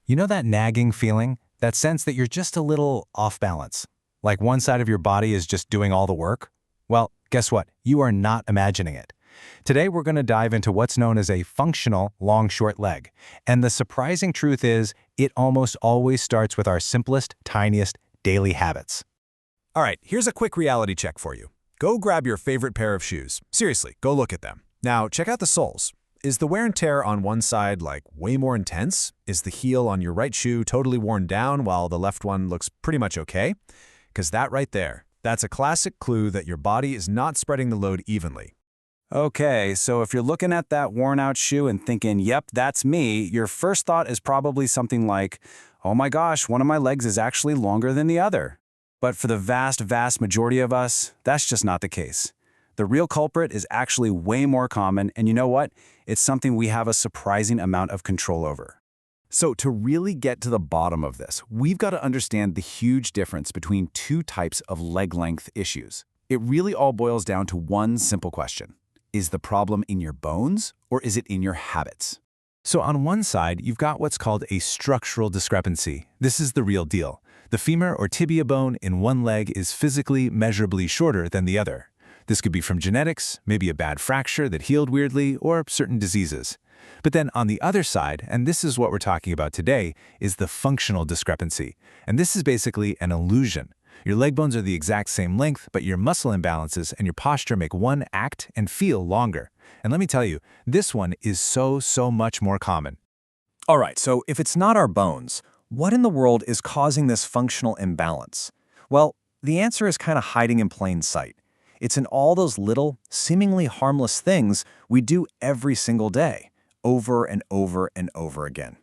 You know that nagging feeling? That sense that you're just a little off balance? Like one side of your body is just doing all the work? Well, guess what? You are not imagining it. Today we're going to dive into what's known as a functional long-short leg. And the surprising truth is, it almost always starts with our simplest, tiniest daily habits. All right, here's a quick reality check for you. Go grab your favorite pair of shoes. Seriously, go look at them. Now, check out the soles. Is the wear and tear on one side, way more intense? Is the heel on your right shoe totally worn down while the left one looks pretty much okay? Because that right there, that's a classic clue that your body is not spreading the load evenly. Okay, so if you're looking at that worn-out shoe and thinking, yep, that's me, your first thought is probably something like, oh my gosh, one of my legs is actually longer than the other. But for the vast majority of us, that's just not the case. The real culprit is actually way more common, and you know what? It's something we have a surprising amount of control over. So to really get to the bottom of this, we've got to understand the huge difference between two types of leg length issues. It really all boils down to one simple question. Is the problem in your bones, or is it in your habits? So on one side, you've got what's called a structural discrepancy. This is the real deal. The femur or tibia bone in one leg is physically measurably shorter than the other. This could be from genetics, maybe a bad fracture that healed weirdly, or certain diseases. But then on the other side, and this is what we're talking about today, is the functional discrepancy. And this is basically an illusion. Your leg bones are the exact same length, but your muscle imbalances and your posture make one act and feel longer. And let me tell you, this one is so much more common. All right, so if it's not our bones, what in the world is causing this functional imbalance? Well, the answer is kind of hiding in plain sight. It's in all those little, seemingly harmless things we do every single day, over and over and over again.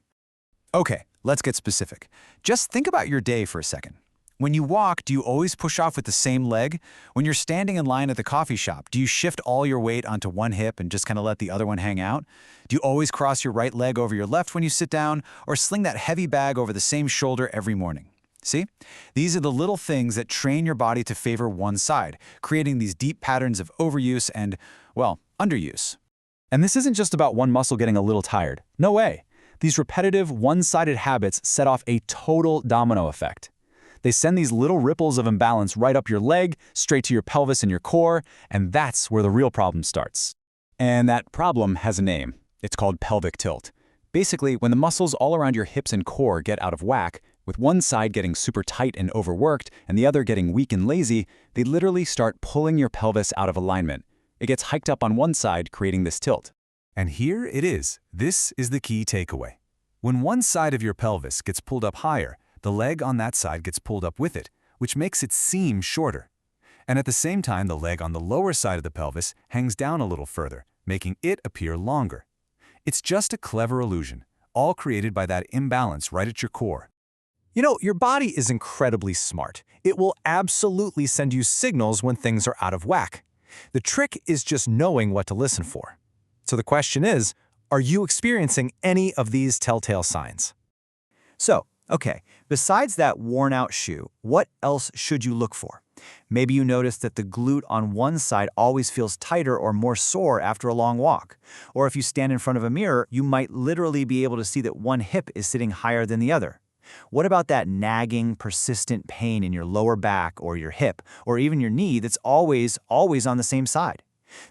Okay, let's get specific. Just think about your day for a second. When you walk, do you always push off with the same leg? When you're standing in line at the coffee shop, do you shift all your weight onto one hip and just kind of let the other one hang out? Do you always cross your right leg over your left when you sit down, or sling that heavy bag over the same shoulder every morning? See? These are the little things that train your body to favor one side, creating these deep patterns of overuse and, well, underuse. And this isn't just about one muscle getting a little tired. No way. These repetitive, one-sided habits set off a total domino effect. They send these little ripples of imbalance right up your leg, straight to your pelvis and your core, and that's where the real problem starts. And that problem has a name. It's called pelvic tilt. Basically, when the muscles all around your hips and core get out of whack, with one side getting super tight and overworked and the other getting weak and lazy, they literally start pulling your pelvis out of alignment. It gets hiked up on one side, creating this tilt. And here it is. This is the key takeaway. When one side of your pelvis gets pulled up higher, the leg on that side gets pulled up with it, which makes it seem shorter. And at the same time, the leg on the lower side of the pelvis hangs down a little further, making it appear longer. It's just a clever illusion, all created by that imbalance right at your core. You know, your body is incredibly smart. It will absolutely send you signals when things are out of whack. The trick is just knowing what to listen for. So the question is, are you experiencing any of these telltale signs? So, okay, besides that worn-out shoe, what else should you look for? Maybe you notice that the glute on one side always feels tighter or more sore after a long walk. Or if you stand in front of a mirror, you might literally be able to see that one hip is sitting higher than the other. What about that nagging, persistent pain in your lower back or your hip, or even your knee that's always on the same side?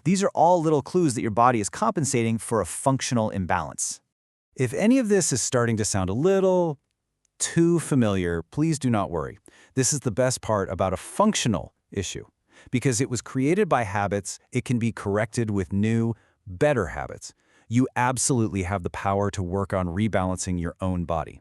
These are all little clues that your body is compensating for a functional imbalance. If any of this is starting to sound a little too familiar, please do not worry. This is the best part about a functional issue. Because it was created by habits, it can be corrected with new, better habits. You absolutely have the power to work on rebalancing your own body.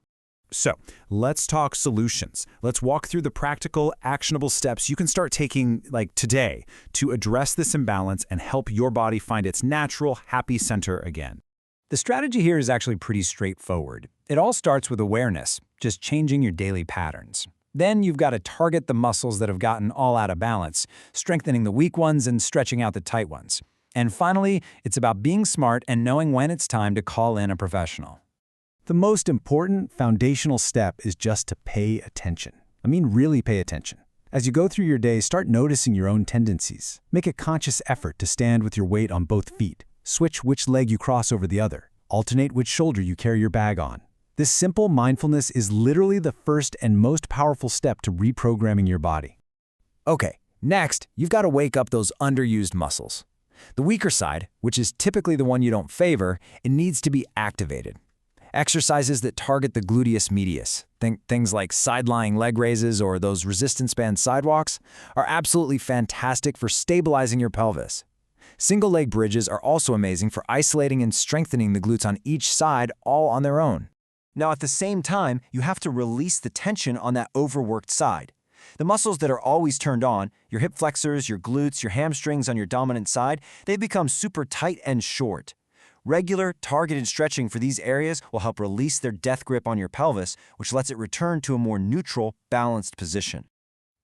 So, let's talk solutions. Let's walk through the practical, actionable steps you can start taking, today, to address this imbalance and help your body find its natural, happy center again. The strategy here is actually pretty straightforward. It all starts with awareness, just changing your daily patterns. Then you've got to target the muscles that have gotten all out of balance, strengthening the weak ones and stretching out the tight ones. And finally, it's about being smart and knowing when it's time to call in a professional. The most important foundational step is just to pay attention. I mean, really pay attention. As you go through your day, start noticing your own tendencies. Make a conscious effort to stand with your weight on both feet. Switch which leg you cross over the other. Alternate which shoulder you carry your bag on. This simple mindfulness is literally the first and most powerful step to reprogramming your body. Okay, next, you've got to wake up those underused muscles. The weaker side, which is typically the one you don't favor, it needs to be activated. Exercises that target the gluteus medius, think things like side-lying leg raises or those resistance band sidewalks, are absolutely fantastic for stabilizing your pelvis. Single leg bridges are also amazing for isolating and strengthening the glutes on each side all on their own. Now at the same time, you have to release the tension on that overworked side. The muscles that are always turned on, your hip flexors, your glutes, your hamstrings on your dominant side, they've become super tight and short. Regular, targeted stretching for these areas will help release their death grip on your pelvis, which lets it return to a more neutral, balanced position.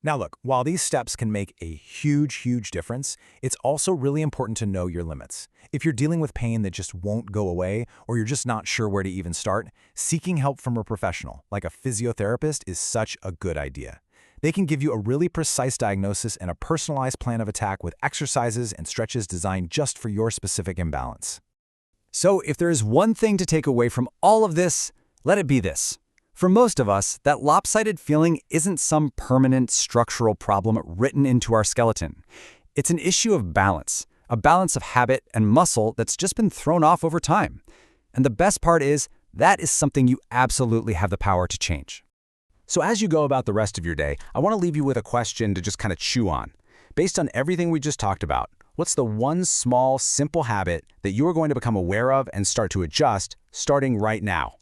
Now look, while these steps can make a huge difference, it's also really important to know your limits. If you're dealing with pain that just won't go away, or you're just not sure where to even start, seeking help from a professional, like a physiotherapist, is such a good idea. They can give you a really precise diagnosis and a personalized plan of attack with exercises and stretches designed just for your specific imbalance. So if there is one thing to take away from all of this, let it be this. For most of us, that lopsided feeling isn't some permanent structural problem written into our skeleton. It's an issue of balance, a balance of habit and muscle that's just been thrown off over time. And the best part is, that is something you absolutely have the power to change. So as you go about the rest of your day, I want to leave you with a question to just kind of chew on. Based on everything we just talked about, what's the one small, simple habit that you are going to become aware of and start to adjust starting right now?